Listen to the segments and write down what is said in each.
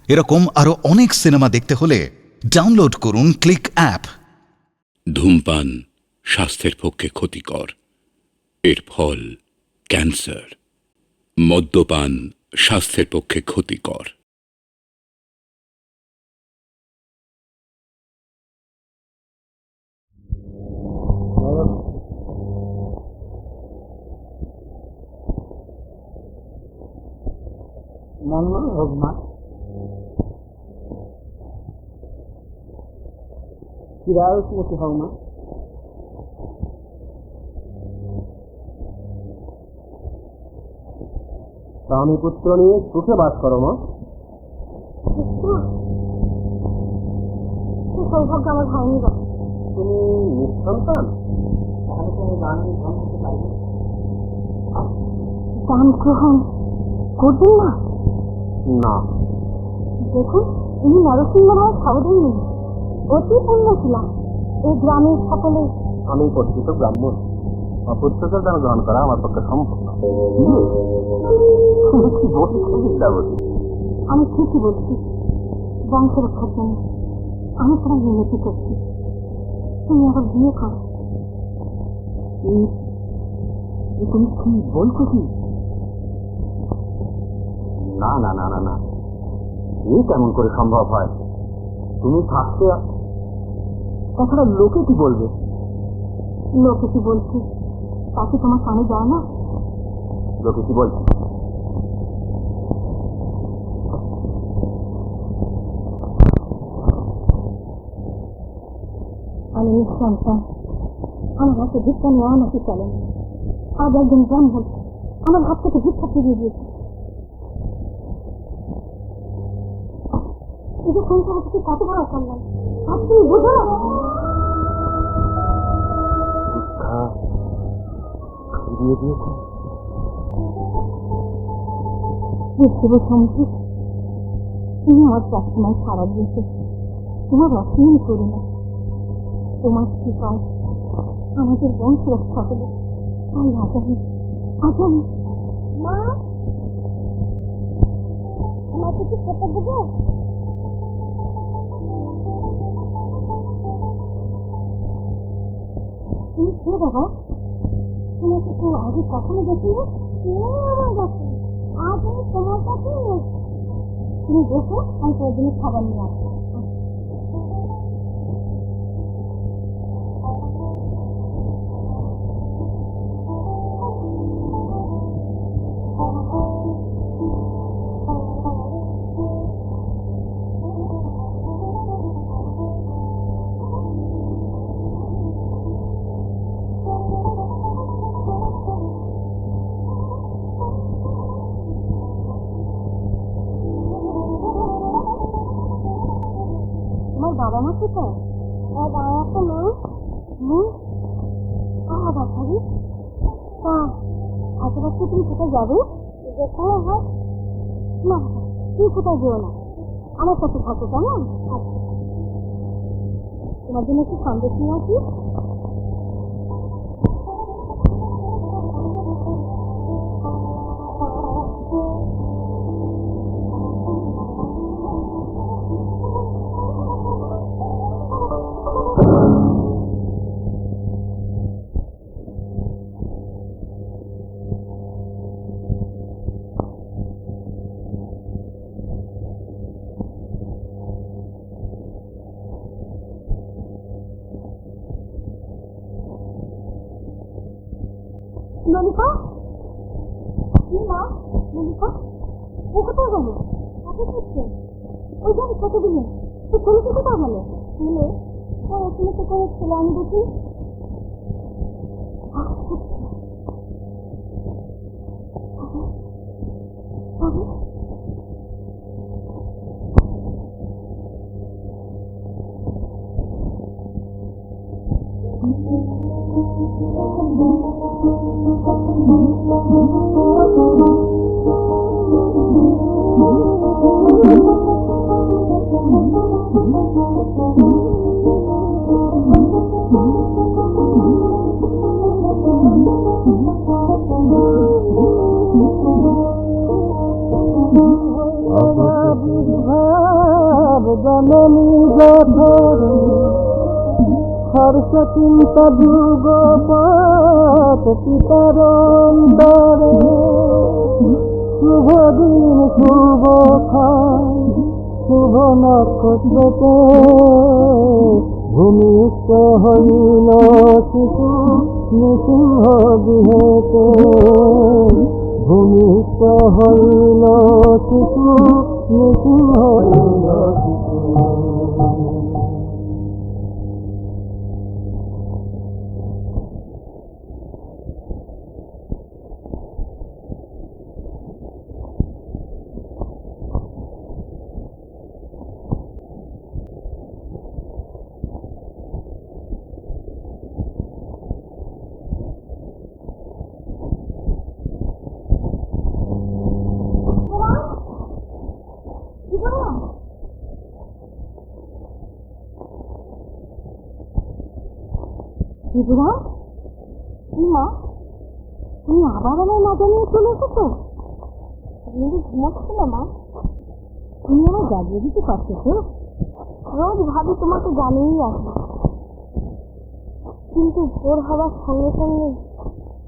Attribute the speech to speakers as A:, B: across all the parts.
A: এরকম আরো অনেক সিনেমা দেখতে হলে ডাউনলোড করুন ক্লিক অ্যাপ।
B: ধূমপান স্বাস্থ্যের পক্ষে ক্ষতিকর, এর ফল ক্যান্সার। মদ্যপান স্বাস্থ্যের পক্ষে ক্ষতিকর।
C: মঙ্গল হোক মা। চিরায়ুষ্মতি হোক মা। স্বামী পুত্র নিয়ে সুখে বাস করো মা।
D: সৌভাগ্য আমার হয়নি বা
C: তুমি নিঃসন্তান, তাহলে তুমি দান গ্রহণ করতে পারবে?
D: দান গ্রহণ করবেন না?
C: না।
D: দেখুন, ইনি নরসিংহ রায় সহধর্মী, অতি পুণ্যশীলা। এই গ্রামের সকলে।
C: আমি পরিচিত ব্রাহ্মণ, অপুত্রকের দান গ্রহণ করা আমার পক্ষে সম্ভব না। তুমি কি বলছো বিদ্যাবতী?
D: আমি ঠিকই বলছি, বংশ রক্ষার জন্য আমি তোমার মিনতি করছি, তুমি আবার বিয়ে করো।
C: তুমি কি বলছো কি? না না না না না, এই কেমন করে সম্ভব হয়? তুমি থাকতে, তাছাড়া লোকে কি বলবে?
D: লোকে কি বলছি তাকে তোমার কানে যায় না?
C: লোকে কি বলছে?
D: আমি নিঃসন্তান, আমার হাতে ভিক্ষা নেওয়া নাকি চলে না। আজ একজন ব্রাহ্মণ আমার হাত থেকে ভিক্ষা ফিরিয়ে দিয়েছে। এই যে সংসার থেকে কত বড় কল্যাণ, আপনি বুঝো।
C: ভিক্ষা ফিরিয়ে দিয়েছে?
D: শিব স্বামীজি, তুমি আমার প্রার্থনায় সাড়া দিয়েছে। তোমার অসীম করুণা, তোমার কৃপায় আমাদের বংশ রক্ষা হলো। তাই আগামী আগামী মা, আমার কিছু খেতে দেবো? তুমি কে বাবা? তোমাকে তো আগে কখনো দেখিনি। আমার কাছে আজ আমি তোমার কাছেই এসেছি। তুমি দেখো, আমি তোর জন্য খাবার নিয়ে আসবো। তোমার বাবা মা কোথায়? আমার বাবা তো নেই। বাচ্চারি, তা এত রাত্রে তুমি কোথায় যাবে? যেখানে হয় না, তুমি কোথায় যেও না, আমার কাছে থাকো, কেমন? তোমার জন্য একটু সন্দেশ নিয়ে আসি। ললিতা, ললিতা, ও কোথায় গেল? আপনি করছেন ওই জন্য কত দিলেন? তো ছেলেকে কোথায় গেল? ছেলে ছেলেকে করে ছেলে আমি দেখি।
C: জননী যথরে হর্ষ চিন্তা যুগপৎ পিতার অন্তরে শুভ দিন শুভ ক্ষণ শুভ নক্ষত্রতে ভূমিষ্ঠ হইল শিশু নৃসিংহ গৃহেতে ভূমিষ্ঠ হইল শিশু নৃসিংহ হইল শিশু।
D: শিবরাম, কি মা, তুমি আবার আমার মাজা নিয়ে চলে এসেছো? তুমি ঘুমাচ্ছিল মা? তুমি আমার জাগিয়ে দিতে পারছো তো? রোজ ভাবি তোমাকে জানিয়েই আসবে, কিন্তু ভোর হওয়ার সঙ্গে সঙ্গে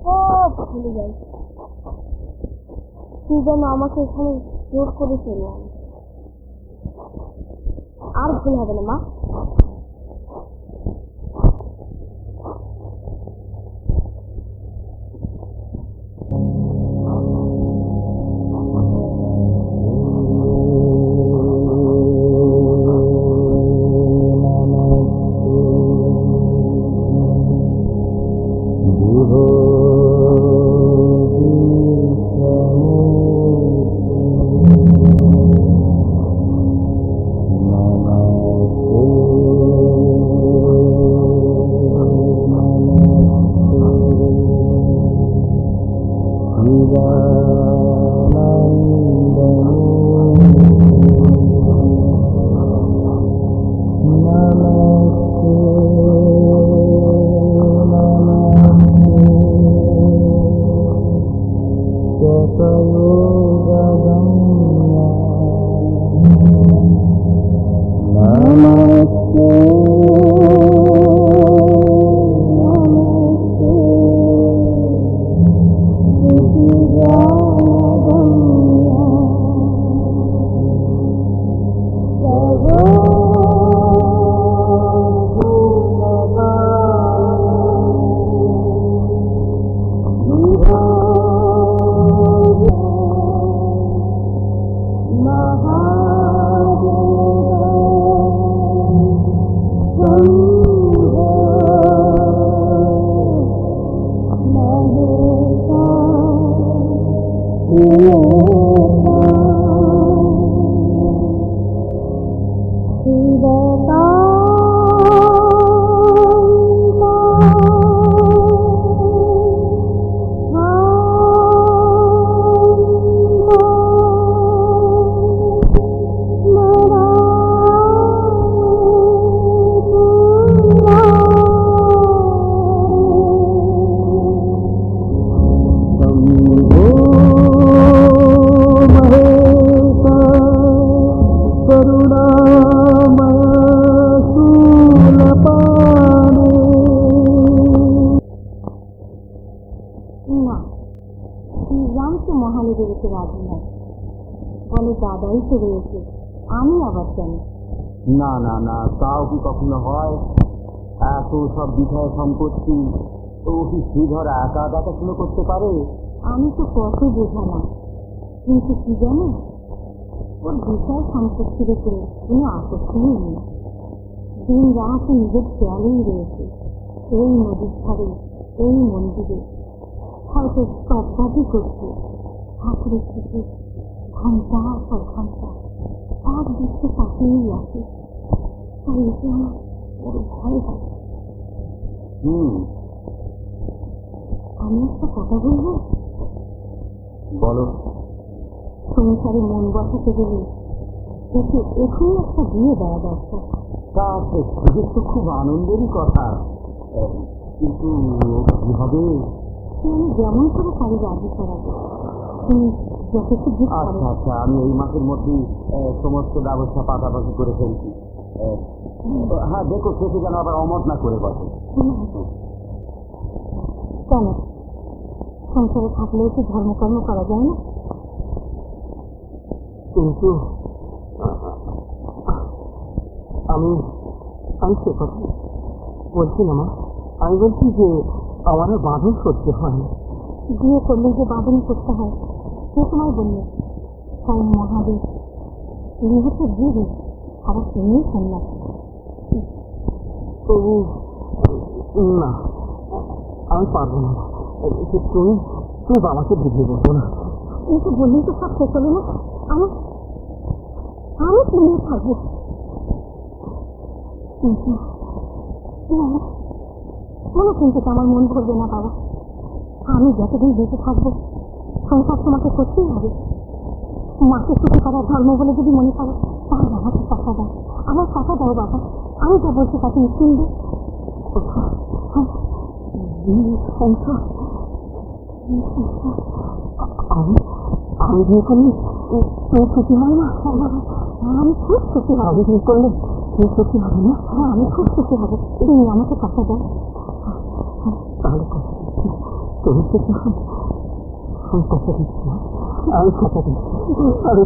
D: সব ভুলে যাই। তুই যেন আমাকে এখানে জোর করে চলে আন। আর ভুল হবে না মা। দাদাই চলে এসে আমি আবার জানি।
C: না না না, তাও কি কখনো হয়? এত সব বিষয় সম্পত্তি ও কি শ্রীধর একা দেখাশুনো করতে পারে?
D: আমি তো কত বোঝালাম, কিন্তু কি জানো, ওর বিষয় সম্পত্তির উপরে কোনো আকর্ষণই নেই। দিন রাত নিজের খেয়ালেই রয়েছে, এই নদীর ধারে, এই মন্দিরে হয়তো সব কাজই করছে। ঠাকুরের থেকে ঘন্টা পর ঘন্টা এক দৃষ্টি তাকিয়েই আছে। তাই এতে আমার বড় ভয় হয়। আমি একটা কথা বলবো?
C: বলো।
D: সংসারে মন বসাতে গেলে একে এখনই একটা বিয়ে দেওয়া দরকার।
C: তা সুযোগ তো খুব আনন্দেরই কথা, কিন্তু কি হবে?
D: আমি যেমন করে পারি রাজি করাবো। তুমি যথেষ্ট দিক
C: আচ্ছা আচ্ছা, আমি এই মাসের মধ্যেই সমস্ত ব্যবস্থা পাকাপাকি করে ফেলছি। হ্যাঁ দেখো, শেষে যেন আবার অমত না করে বসে।
D: কেন সংসারে থাকলেও কি ধর্মকর্ম করা যায় না?
C: কিন্তু আমি আমি সে কথা বলছি না মা, আমি বলছি যে আমার আর বাঁধন সহ্য হয় না।
D: বিয়ে করলে যে বাঁধন করতে হয় সে সময় বললে স্বয়ং মহাদেব, তিনি হচ্ছে গুরু, আবার তিনি সন্ন্যাস।
C: তবু না, আমি পারবো না। তুমি তুমি বাবাকে বুঝিয়ে বলবো না।
D: কিন্তু বললেই তো সব শেষ হলো না। আমি আমি তুমি থাকবো, কিন্তু কোনো কিন্তু আমার মন ভরবে না বাবা। আমি যতদিন বেঁচে থাকবো সংসার তোমাকে করতেই হবে। মাকে সুখী করার ধর্ম বলে যদি মনে করো তাহলে আমাকে টাকা দাও, আমার টাকা দাও বাবা। আমি যা বলছি তা তুমি শুনবে।
C: সংসার আমি আমি বিয়ে করলে তুমি সুখী হয় না?
D: আমি খুব সুখী হব।
C: আমি বিয়ে করলে তুমি সুখী হবে না?
D: আমি খুব সুখী হব, তুমি আমাকে টাকা দাও।
C: তাহলে কথা দিচ্ছি, তুমি সুখী হবে। আমি কথা দিচ্ছি, আমি কথা দিচ্ছি। আরে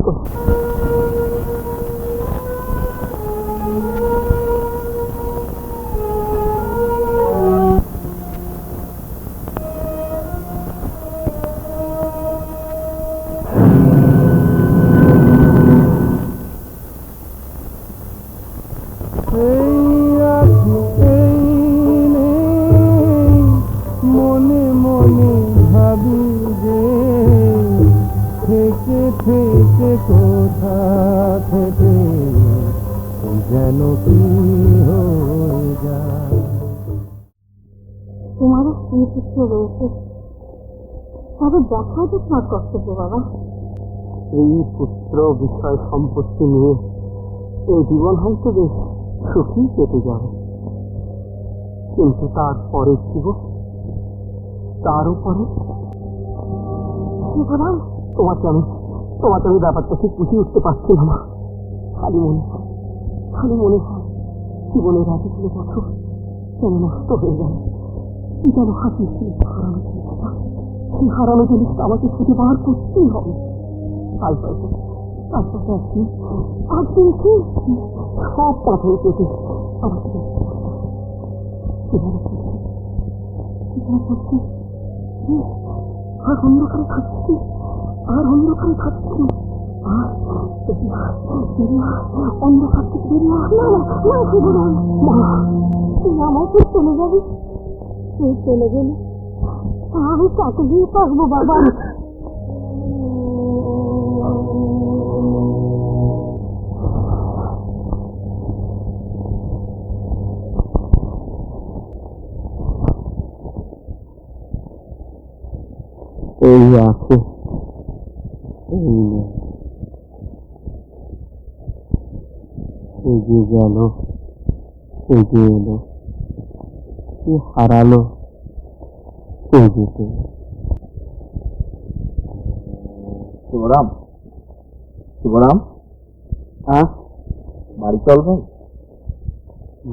E: মনে মনে ভাবি যে থেকে থেকে কোথা থেকে যেন কি হয়ে যায়।
D: তোমারও স্ত্রী পুত্র রয়েছে, তবে দেখাও তো তোমার কর্তব্য বাবা।
C: এই পুত্র বিষয় সম্পত্তি নিয়ে এই জীবন হয়তো বেশ সুখী কেটে যাবে, কিন্তু তার পরের জীবন, তার উপরে তোমাকে আমি ব্যাপারটা ঠিক বুঝিয়ে উঠতে পারছি না মা। খালি মনে হয় জীবনের এতগুলো বছর যেন নষ্ট হয়ে গেল। কি যেন হাতিয়েছিল হারানো জিনিসটা, সেই হারানো জিনিসটা আমাকে খুঁজে বার করতেই হবে। তারপরে একদিন কি সব পাথর কেটে আমাকে আর অন্ধকারে থাকছি, আর অন্ধকার থেকে বেরিয়ে
D: আমাকে চলে যাবি, তুই চলে গেলে আমি কাকে দিয়ে থাকবো বাবা।
C: এই আছে, এই যে গেল, এই যে এলো, কি হারালো, এই যেতে। শিবরাম, হ্যাঁ বাড়ি চল ভাই।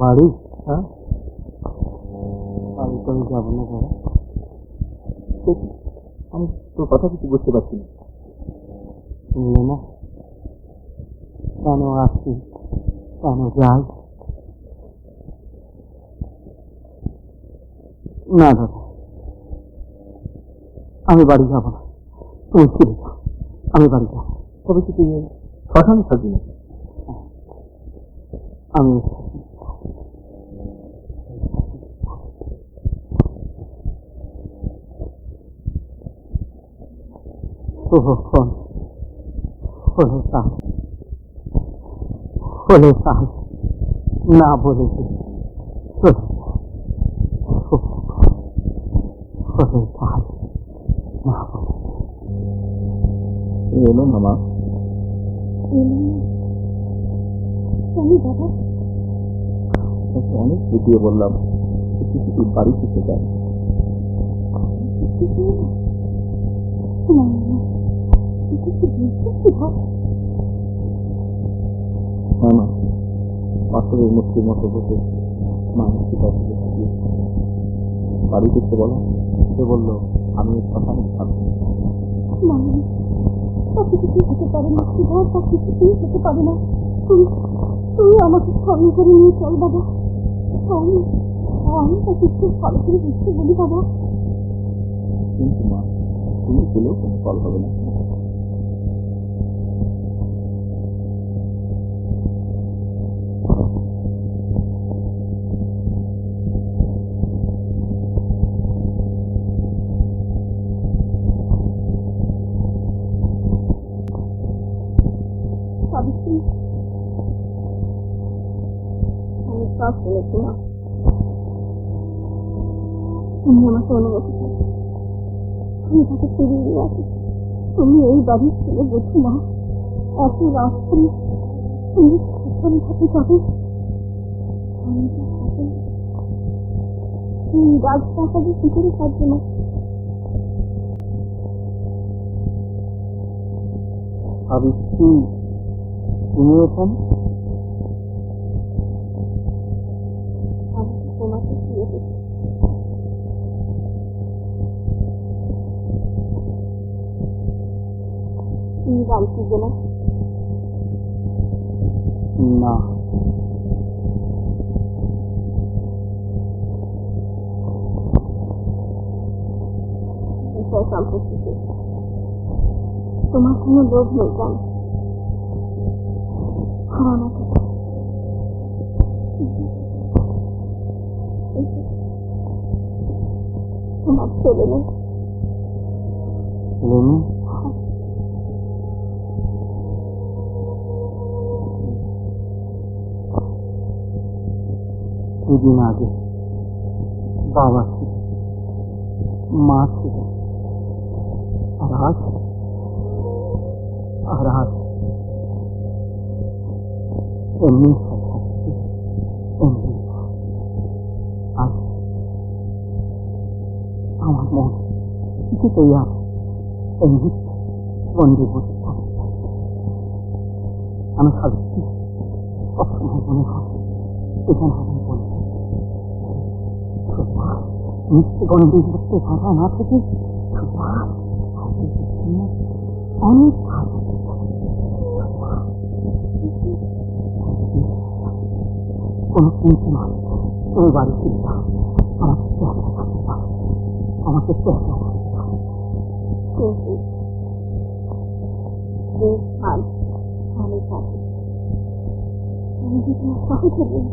C: বাড়ি? হ্যাঁ, বাড়ি তো আমি যাবো না বাবা। আমি তোর কথা কিছু বুঝতে পারছি না। শুনলে না কেন আসছি, কেন যাই? না দাদা, আমি বাড়ি যাবো না, তুমি ফিরে যাও, আমি বাড়ি যাবো। তবে কি তুই শ্মশানে থাকবি না? আমি শুভক্ষণ হলে তাই না বলে এলো মামা, অনেক বুঝিয়ে বললাম কিছু বাড়ি থেকে যায়।
D: তুই কি বুঝছিস সুধা?
C: হ্যাঁ মা, পাথরের মূর্তির মতো বসে মানুষকে কাছে বাড়ি দেখতে বলো। সে বলল, আমি কথা নেই ভাবছি।
D: না তা কিছুতেই হতে পারে না সুধা, তা কিছুতেই হতে পারে না। তুই তুই আমাকে স্মরণ করে নিয়ে চল বাবা। আমি তা কিছু ভালো করে বুঝতে বলি বাবা।
C: কিন্তু মা, তুমি গেলেও কোনো ফল হবে না।
D: সাবিত্রী, আমি সব শুনেছি মা। তুমি আমাকে অনুমতি দাও, আমি তাকে ফিরিয়ে নিয়ে আসি। তুমি এই বাড়ির ছেলে বোঝো না, এত রাত্রি তুমি সেখান থেকে যাবে। আমি যা থাকি এই রাজপ্রাসাদে কি করে থাকবে না?
C: সাবিত্রী, তুমি এখানে?
D: আমি তোমাকে ফিরে দেবো। তুমি বাড়ি ফিরবে না?
C: না,
D: বিষয় সম্পত্তিতে তোমার কোনো লোভ নেই জানো। আর আমাকে তোমার ছেলে নেই।
C: লেনি, দুদিন আগে বাবা ছিল, মা ছিল, আর আজ এমনি থাকছি, এমনি। আজ আমার মন কিছুতেই আর এমনি বন্দি বসে থাকে। আমি ভাবছি সবসময় মনে হয় এখানে আমার বন্ধু মিষ্টি গন্ধি করতে বাধা না থেকে অনেক ভালো। কোনো চিন্তা নয়, তুমি বাড়ি ফিরে যাও। আমাকে
D: কিন্তু বেশ ভালো, আমি থাকি। আমি কি তোমার সহজে নেই?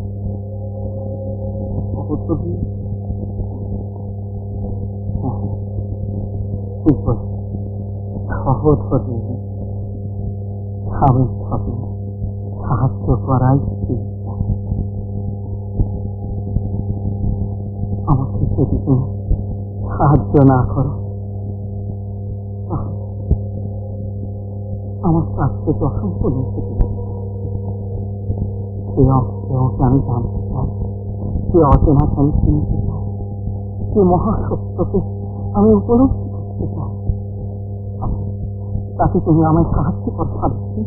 C: সহজ হতে স্বামীর সাথে সাহায্য করাই আমাকে যদি তুমি সাহায্য না করো, আমার কাছ থেকে অসম্পূর্ণ থেকে সে অংশকে আমি জানতে চাই, সে অচেনাকে আমি চিনতে চাই, সে মহাসত্যকে আমি উপলব্ধি করতে চাই। তাকে তুমি আমায় সাহায্য করো সাবিত্রী।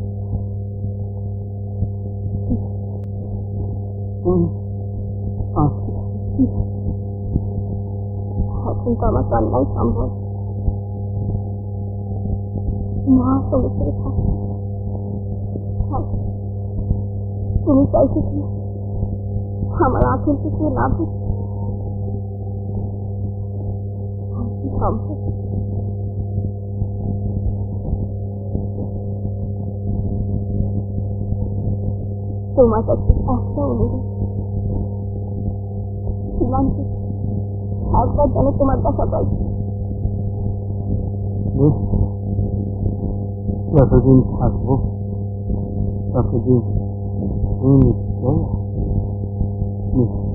D: এখন তো আমার কান্নাই সম্ভব। মা সমস্যায় থাকে, তুমি চাইছো কি আমার আঁখের কিছু লাভ হচ্ছে? সম্ভব তোমার কাছে একটা অনুরোধ, সীমান্ত একবার যেন তোমার দেখা পাই।
C: যতদিন থাকবো ততদিন তুমি নিশ্চয় নিশ্চয়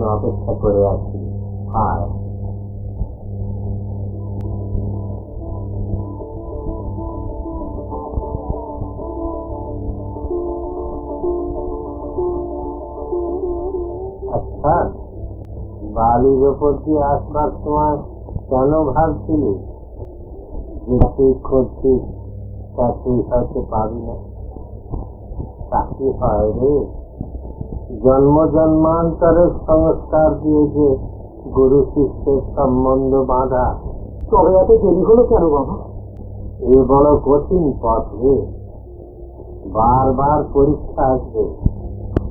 C: জন্য অপেক্ষা করে আছি। আর আচ্ছা, বালির ওপর দিয়ে আসবার সময় কেন ভাবছিলি যে তুই খুঁজছিস তা তুই হয়তো পাবি না? তা কি হয় রে, জন্ম জন্মান্তরের সংস্কার দিয়ে যে গুরু শিষ্যের সম্বন্ধ বাঁধা।
E: তবে এত দেরি হলো কেন বাবা?
C: এ বড় কঠিন পথ রে, বারবার পরীক্ষা আসবে,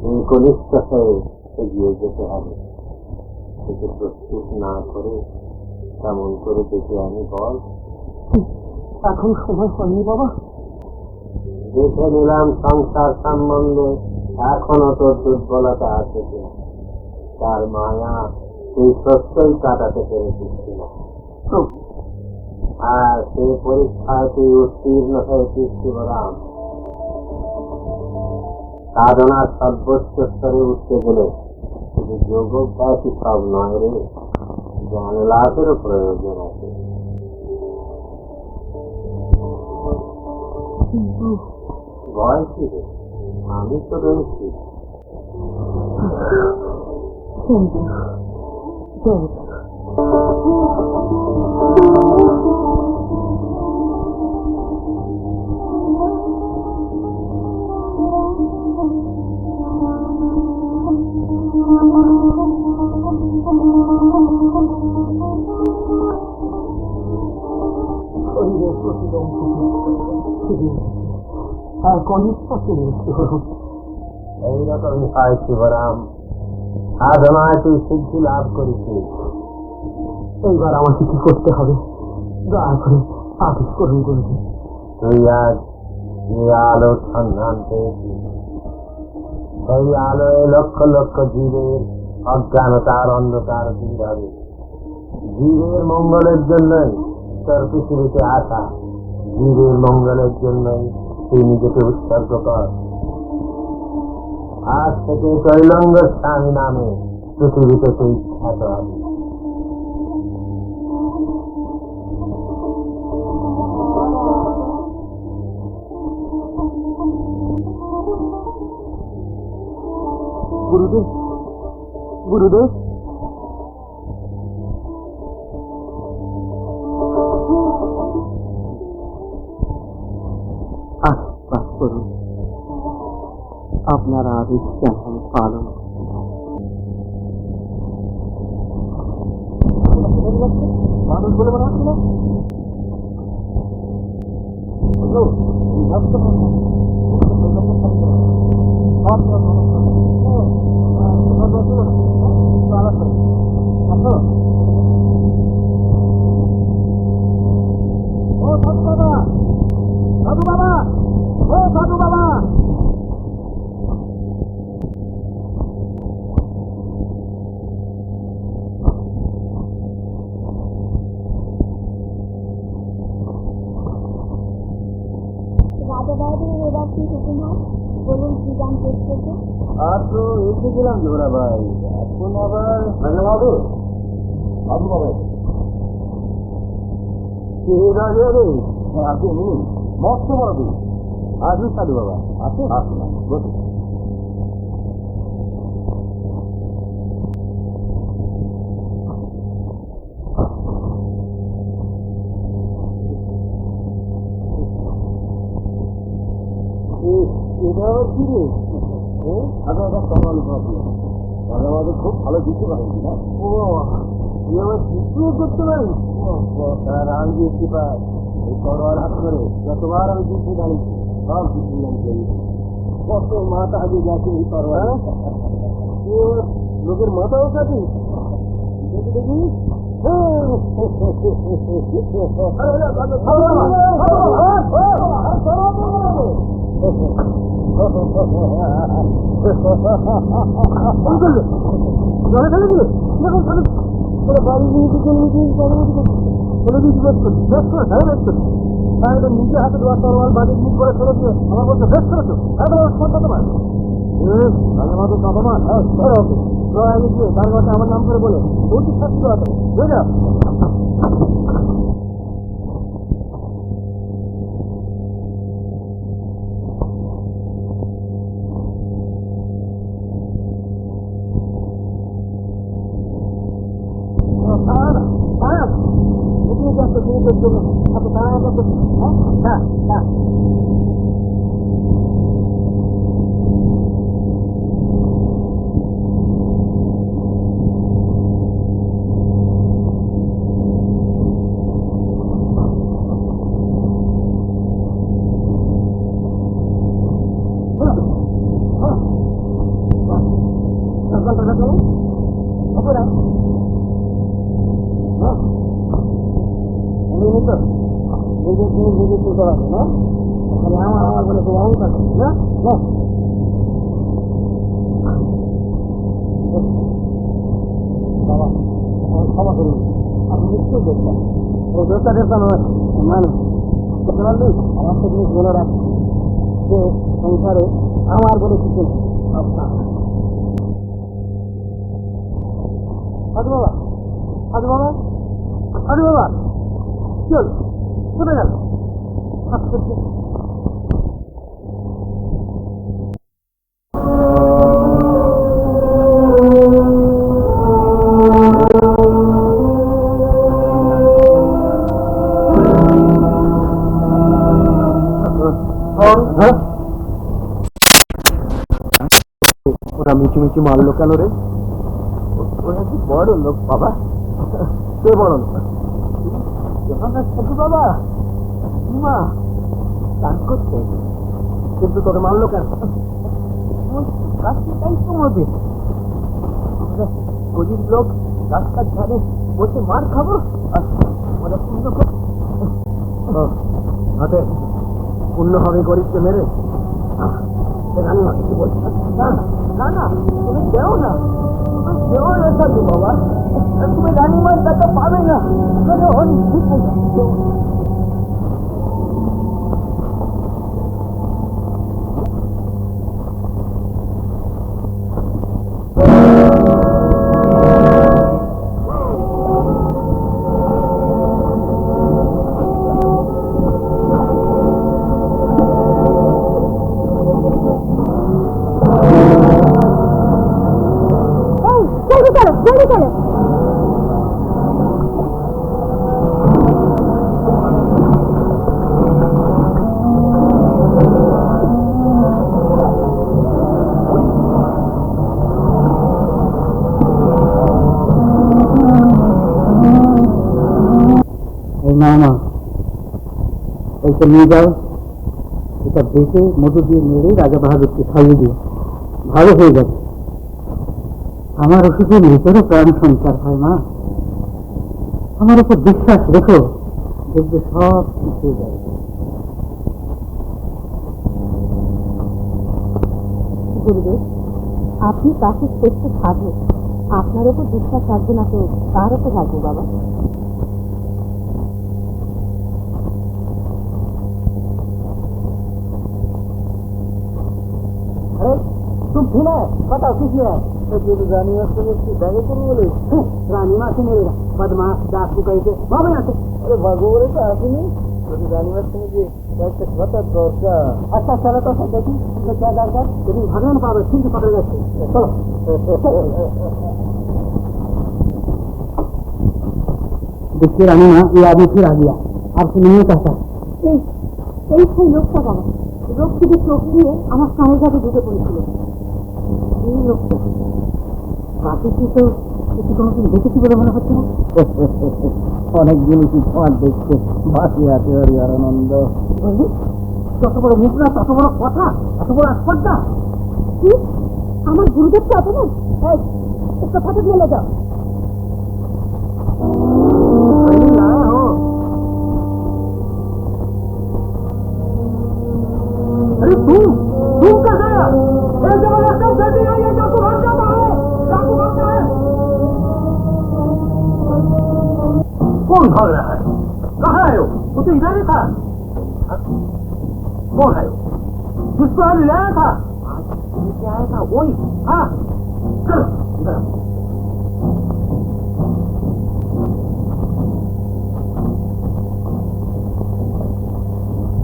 C: এই কনিষ্ঠ হয়ে এগিয়ে যেতে হবে। এতে প্রস্তুত না করে কেমন করে দেখে আমি বল?
E: এখন সময় হয়নি বাবা।
C: দেখে নিলাম সংসার সম্বন্ধে এখনো তোর দুর্বলতা আছে কিনা, তার মায়া তুই সত্যই কাটাতে পেরেছিস কিনা। আর সে পরীক্ষায় তুই উত্তীর্ণ হয়েছিস শিবরাম। সাধনার সর্বোচ্চ স্তরে উঠতে গেলে শুধু যোগ অভ্যাসই সব নয় রে, জ্ঞান লাভেরও প্রয়োজন আছে। ভয় কি রে, আমি তো রয়েছি।
E: শরীরের প্রতিদম আর কনিষ্ঠকে মিশতে হল।
C: এইরকমই হয় শিবরাম, সাধনায় তুই সিদ্ধি লাভ করেছিস।
E: এইবার আমাকে কি করতে হবে দয়া করে আদেশ করুন গুরুজি।
C: তুই আজ যে আলোর সন্ধান পেয়েছিস, সেই আলোয় লক্ষ লক্ষ জীবের অজ্ঞানতার অন্ধকার দূর হবে। জীবের মঙ্গলের জন্যই তোর পৃথিবীতে আসা, জীবের মঙ্গলের জন্যই তুই নিজেকে উৎসর্গ কর। আজ থেকে কৈলঙ্গ স্বামী নামে পৃথিবীতে তুই খ্যাত হবে।
E: গুরুদেব, গুরুদেব, আশীর্বাদ করুন। আপনার আদেশ যেন আমি পালন মানুষ বলে মনে হচ্ছে না। ও সাধু বাবা, সাধু বাবা, ও সাধু বাবা।
D: রাজা বাহাদুর এবার কি হুকুম হয় বলুন, কি জানতে এসেছে?
C: আর তো এসেছিলাম জোড়া ভাই, এখন আবার রাজা বাবু, বাবু বাবা রাজা রে, আপনি নিন মস্ত বড় দিন। আসুন সাধু বাবা, আসুন আসুন বসুন। এটা আবার কি রে? আগে একটা সমাল আমাদের খুব ভালো দিতে পারেন কিনা? ও এবার কিছুও করতে পারি। রাম দিয়েছি পাই এই তরোয়ার হাত করে যতবার আমি যুদ্ধে দাঁড়িয়েছি সব কিছু আমি করি। কত মাথা আগে গেছে এই তরোয়ার। লোকের মাথাও কাটি দেখি দেখি। নিজে হাতে দেওয়া তরোয়াল বাড়ির মুখ করে ফেলে দিয়ে আমার বলতে বেশ করেছো। তোমার আগে গিয়ে তার কথা আমার নাম করে বলে অতি শাস্তি হবে, বুঝে যাও। আমার বলে তো অহংকার না, বাবা ক্ষমা করুন, আপনি নিশ্চয়ই দেখবেন ওই দোষটা দেখতে নয় মানুষ আমার তো জিনিস মনে রাখ যে সংসারে আমার বলে কিছু নেই। সাধু বাবা, সাধু বাবা, সাধু বাবা, কি হলো, কোথায় গেল? ওরা মিচি মারলো কেন রে? ওরা কি বড় লোক বাবা? কে বড় লোক? বাবা মা গান করছে, কিন্তু তোকে মারলো কেন? তাই তো মরবে, গরিব লোক রাস্তার ধারে বসে মার খাবো। হাতে পূর্ণ হবে গরিবকে মেরে। রানীমা কিছু বলছে না, না না তুমি দেও না, তুমি দেও না সাধু বাবা, তুমি রানীমার টাকা পাবে না। না এইটা নিয়ে যাও, এটা বেঁচে মধু দিয়ে মেরে রাজা বাহাদুরকে খাইয়ে দিও, ভালো হয়ে যাবে। আমার ওষুধের ভিতরে প্রাণ সঞ্চার হয় মা, আমার উপর বিশ্বাস রেখো, দেখবে সব ঠিক হয়ে যাবে।
D: গুরুদেব, আপনি তাকে শ্রেষ্ঠ সাধক, আপনার উপর বিশ্বাস রাখবো না তো কার উপর রাখবো বাবা?
C: तुम बताओ किस लिए रानीमा से बैगे करो बोले? रानीमा से मिलेगा बदमाश डाकू कहीं से वहां बना से। अरे भागो बोले तो आप ही नहीं, रानीमा से मुझे बता दो क्या। अच्छा चलो तो देखी तो क्या दरकार, लेकिन भगवान पावे फिर से पकड़ गए। चलो देखिए रानीमा, ये आदमी फिर आ गया, आपसे नहीं कहता।
D: এই সেই লোকটা বাবা, লোক থেকে চোখ দিয়ে আমার কানে যাবে ঢুকে পড়েছিল। এই লোকটা বাকি কি তো কিছু কোনোদিন দেখেছি বলে মনে হচ্ছে না।
C: অনেক জিনিসই তোমার দেখতে বাকি আছে হরিহর আনন্দ। যত বড় মুখ না তত বড় কথা, এত বড় আস্পর্ধা।
D: কি আমার গুরুদেবকে অপমান? একটা ফটো দিয়ে যাও।
C: अरे तुम कैसे आया? ये जबरदस्त कैसे आई है? डाकू भाग जाता है, डाकू भागता है। कौन भाग रहा है? कहाँ है वो तो इधर ही था। कौन है वो? जिसको आज लाया था? आज लेके आया था वही। हाँ चलो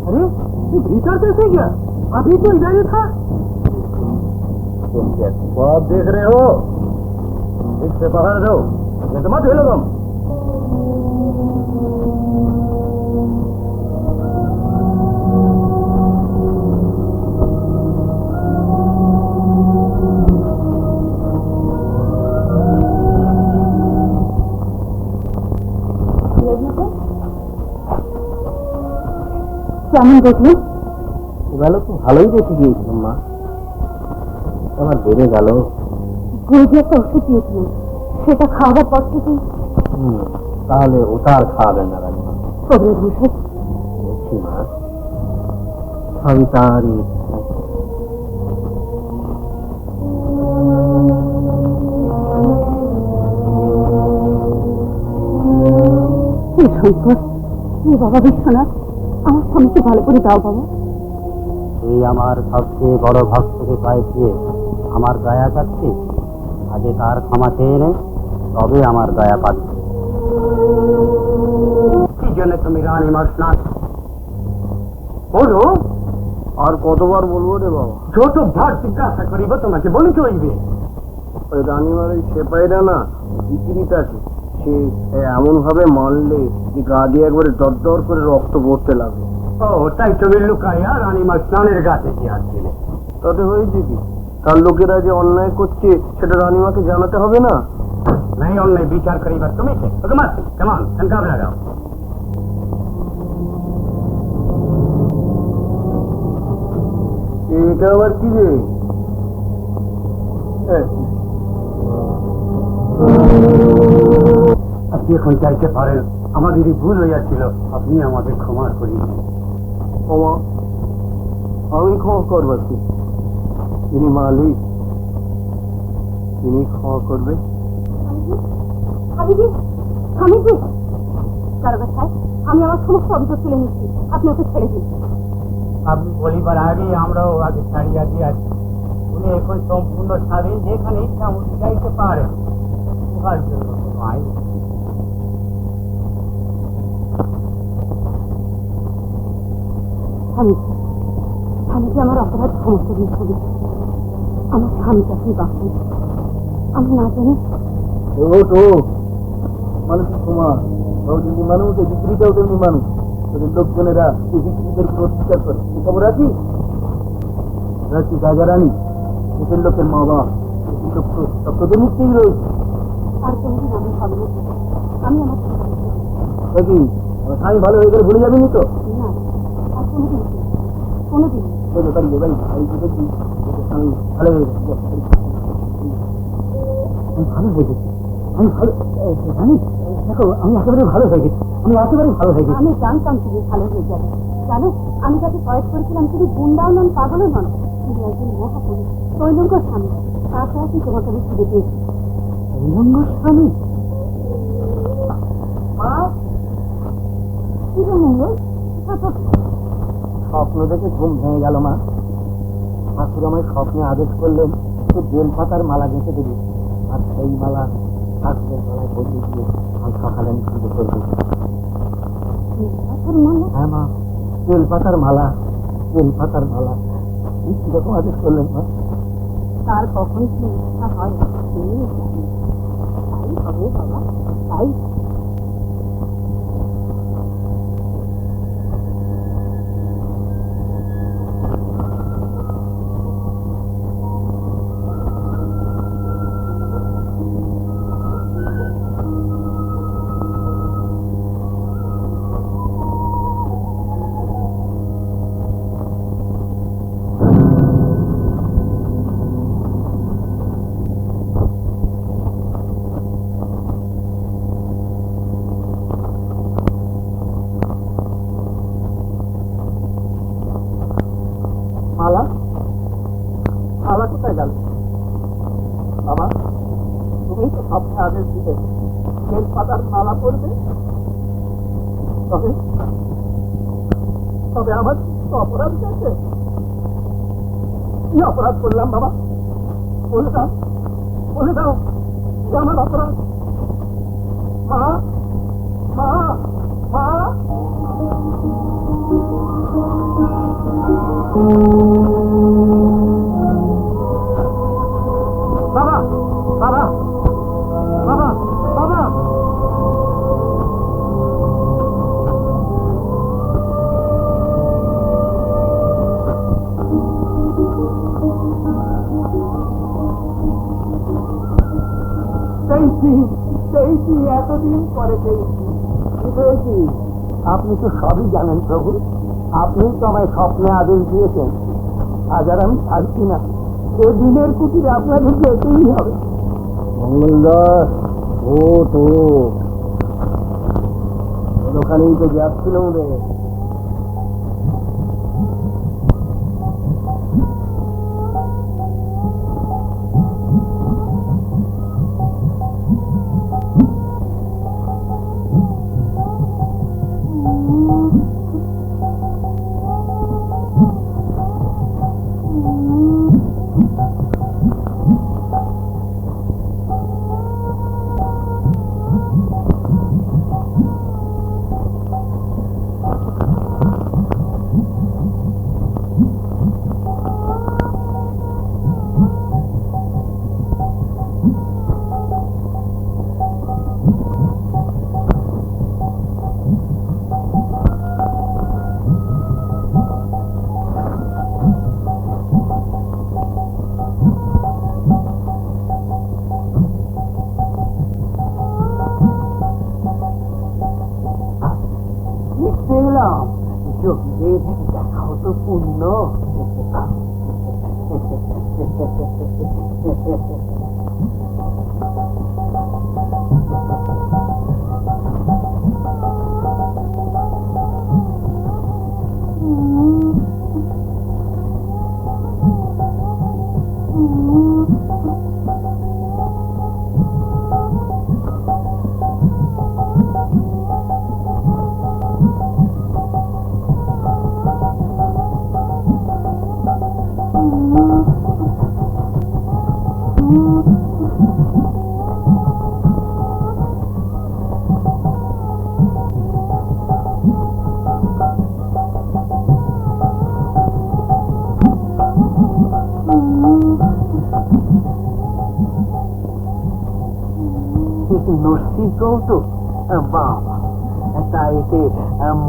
C: अरे ये भीतर कैसे गया? अभी तो इधर ही था।
E: तुम क्या ख्वाब देख रहे हो? ठीक से बाहर रहो, ये तो मत हिलो तुम।
D: কেমন দেখলি?
E: এগুলো তো ভালোই দেখে গিয়েছিলাম মা, আমার বেড়ে গেল।
D: গুরুজি একটা ওষুধ দিয়েছিলেন, সেটা খাওয়ার পর থেকে
E: তাহলে ওটা আর খাওয়াবেন না রানীমা।
D: কবিরাজ মশাই,
E: দেখছি মা, সবই তারই ইচ্ছা।
D: এই শঙ্কর, এই বাবা বিশ্বনাথ, আমার স্বামীকে ভালো করে দাও বাবা।
E: তুই আমার সবচেয়ে বড় ভক্তকে পায়ে দিয়ে আমার দয়া চাচ্ছিস? আগে তার ক্ষমা চেয়ে নে, তবে আমার দয়া পাচ্ছি। কি জন্য তুমি রানীমার স্নান বলো? আর কতবার বলবো রে বাবা? ছোট ভার জিজ্ঞাসা করিব, তোমাকে বলে চলবে। ওই রানীমার ওই সেপাইরা না বিক্রিত আছে, সে এমন ভাবে মারলে যে গা দিয়ে একবারে দরদর করে রক্ত পড়তে লাগলো। ও তাই তুমি লুকাইয়া রানীমার স্নানের গাছে কি আসছিলে? তাতে হয়েছে কি? তার লোকেরা যে অন্যায় করছে সেটা রানীমাকে জানাতে হবে না? নাই, অন্যায় বিচার করিবার তুমি কে? ওকে মার, কেমন সংকাপ লাগাও। এটা আবার কি রে? আপনি এখন চাইতে পারেন, আমাদেরই ভুল হইয়াছিল, আপনি আমাদের ক্ষমা করিন। ক্ষমা? আমি ক্ষমা করবার কি? তিনি মালিক, তিনি ক্ষমা করবে।
D: আমি আমার সমস্ত অভিযোগ তুলে নিচ্ছি, আপনি ওকে ছেড়ে দিন।
C: আপনি বলিবার আগে আমরাও আগে ছাড়িয়া দিয়াছি। উনি এখন সম্পূর্ণ স্বাধীন, যেখানে ইচ্ছা উনি যাইতে পারেন। উহার জন্য কোনো আইন নেই।
D: স্বামীকে আমার অপরাধ ক্ষমা করুন। আমার স্বামীকে আপনি বাঁচান, আমি না জানি।
E: মানুষের ক্ষমা, যেমনি মানুষ এই বিক্রিটাও তেমনি মানুষ। তোদের লোকজনেরা এই বিক্রিদের উপর অত্যাচার করে, এই খবর রাখি রাখি রাজা রানী, দেশের লোকের মা বাবা, সব তোদের মুক্তেই রয়েছে।
D: আর কোনদিন আমি হবে না। আমি আমার
E: দেখি আমার স্বামী ভালো হয়ে গেলে ভুলে যাবেনি তো?
D: না, আর কোনোদিন কোনোদিন
E: দেখি স্বামী ভালো হয়ে গেছে, আমি ভালো হয়ে গেছি, আমি ভালো জানি। দেখো আমি একেবারে ভালো হয়ে গেছি, আমি একেবারে ভালো হয়ে গেছি।
D: আমি জানতাম তুমি ভালো হয়ে যাবে। জানো, আমি যাকে প্রয়োগ করেছিলাম তিনি গুন্ডাও নন, পাগলও নন, তিনি একজন মহাপুরুষ, তৈলঙ্গ স্বামী। তাছাড়া কি তোমাকে আমি ফিরে পেয়েছি।
E: তৈলঙ্গ স্বামী?
D: কি গো মঙ্গল,
E: স্বপ্ন দেখে ঘুম ভেঙে গেল মা। ঠাকুর আমায় স্বপ্নে আদেশ করলেন তো বেল পাতার মালা গেঁথে দেবে, আর সেই মালা ঠাকুরের গলায় পরিয়ে দিয়ে আজ সকালে আমি পুজো করবো। হ্যাঁ মা, বেল পাতার মালা, বেল পাতার মালা কিরকম আদেশ করলেন মা?
D: তার কখন কি ইচ্ছা হয় তাই হবে বাবা, তাই।
E: মালা, মালা কোথায় গেল? বাবা, তুমি তো স্বপ্নে আদেশ দিলে বেল পাতার মালা পরবে, তবে তবে আমার অপরাধ হয়েছে। কি অপরাধ করলাম বাবা? বলে দাও, বলে দাও। আমার অপরাধ। মা, মা, মা। বাবা, বাবা, বাবা, বাবা। পেয়েছি, এতদিন পরে পেয়েছি। আপনি তো সবই জানেন প্রভু, আপনি তো আমায় স্বপ্নে আদেশ দিয়েছেন, আজ আর আমি ছাড়ছি না, এ দিনের কুটিরে আপনাদের যেতেই হবে। মঙ্গলদাস, ও তো ওখানেই তো যাচ্ছিল রে। যোগীদের দেখাও তো পুণ্য। নরসিংহ তো বাবা, তা এতে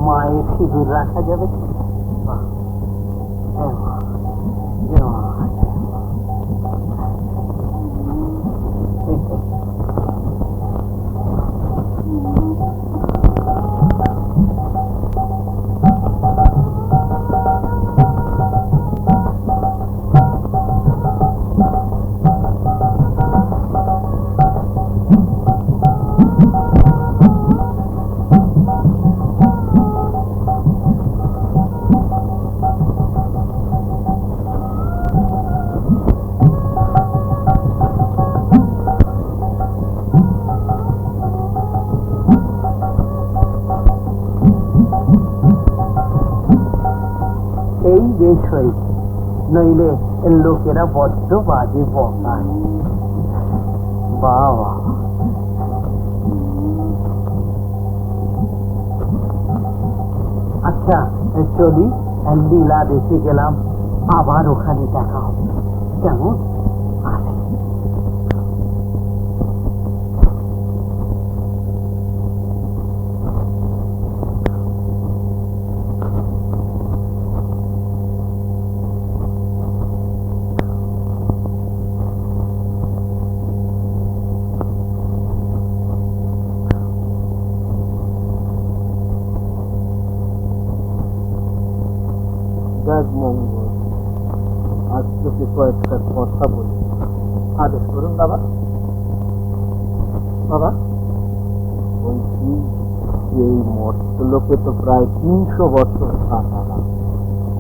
E: মায়ের সিঁদুর রাখা যাবে? এই বেশ হয়েছে, নইলে লোকেরা বড্ড বাজে বকায়। বাবা, আচ্ছা চলি, লীলা দেখে গেলাম, আবার ওখানে দেখা হবে, কেমন? মঙ্গল, আজ তোকে কয়েকটা কথা বলি, আদেশ করুন বাবা। বাবা বলছি, এই মর্তলোকে তো প্রায় 300 বছর কাটালাম,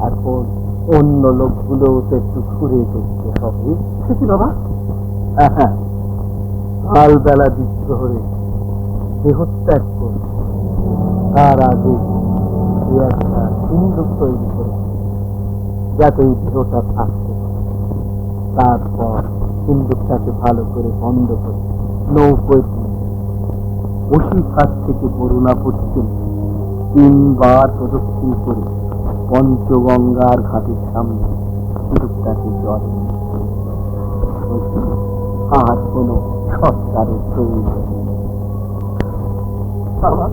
E: এখন অন্য লোকগুলো তো একটু ঘুরে দেখতে হবে। সে কি বাবা? হ্যাঁ, কাল বেলা বিদ্রোহে দেহত্যাগ করব, তার আগে একটা সিন্ধুক তৈরি করে যাতে এই দেহটা থাকতে, তারপর সিন্ধুকটাকে ভালো করে বন্ধ করে নৌকোয় বসিরহাট থেকে বরুণা পর্যন্ত 3 বার প্রদক্ষিণ করে পঞ্চগঙ্গার ঘাটের সামনে সুরুক্তাকে জল আর কোন সরকারের প্রয়োজন নেই। বাবা,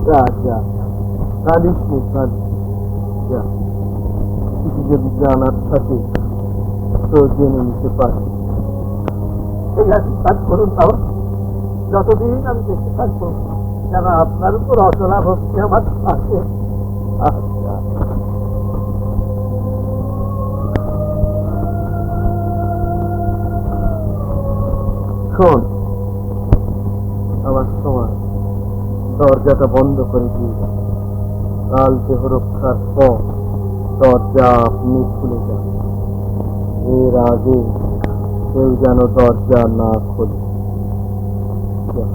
E: যা যা, কাঁদিস নে, কাঁদিস। যা, কিছু যদি জানার থাকে তো জেনে নিতে পারি। এই আশীর্বাদ করুন বাবা, যতদিন আমি বেঁচে থাকবো যেন আপনার উপর অচলা ভক্তি আমার থাকে। আচ্ছা, শোন, আমার সময় দরজাটা বন্ধ করে দিয়ে যান। কাল দেহ রক্ষার পর দরজা আপনি খুলে যান। এর আগে কেউ যেন দরজা না খোলে। যা।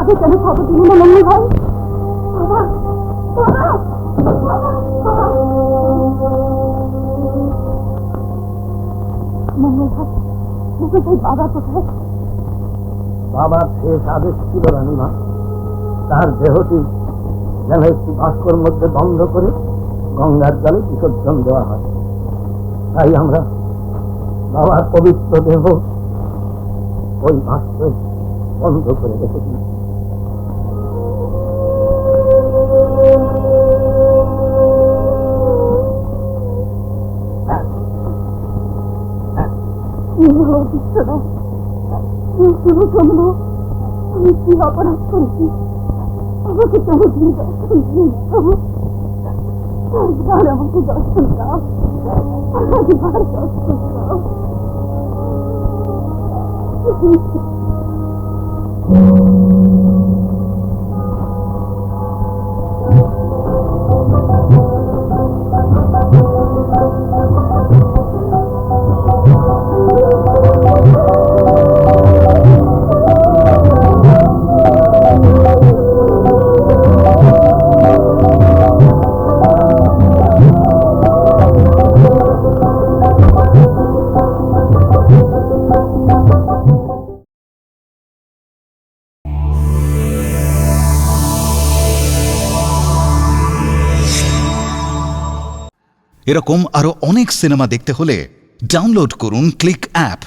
D: আগে কেন খবর দিল না মঙ্গল ভাই? বাবা, বাবা, মঙ্গল ভাই, মঙ্গল ভাই, বাবা কোথায়?
E: বাবার শেষ আদেশ ছিল রানীমা, তার দেহটি যেন একটি বাস্কর মধ্যে বন্ধ করে গঙ্গার জলে বিসর্জন দেওয়া হয়। তাই আমরা বাবার পবিত্র দেহ ওই বাস্করে বন্ধ করে রেখেছি।
D: আমি কি অপরাধ করেছি? আমাকে কেন তুমি দর্শন দিয়েছ? আমাকে দর্শন দাও, দর্শন দাও।
A: এরকম আরো অনেক সিনেমা দেখতে হলে ডাউনলোড করুন ক্লিক অ্যাপ।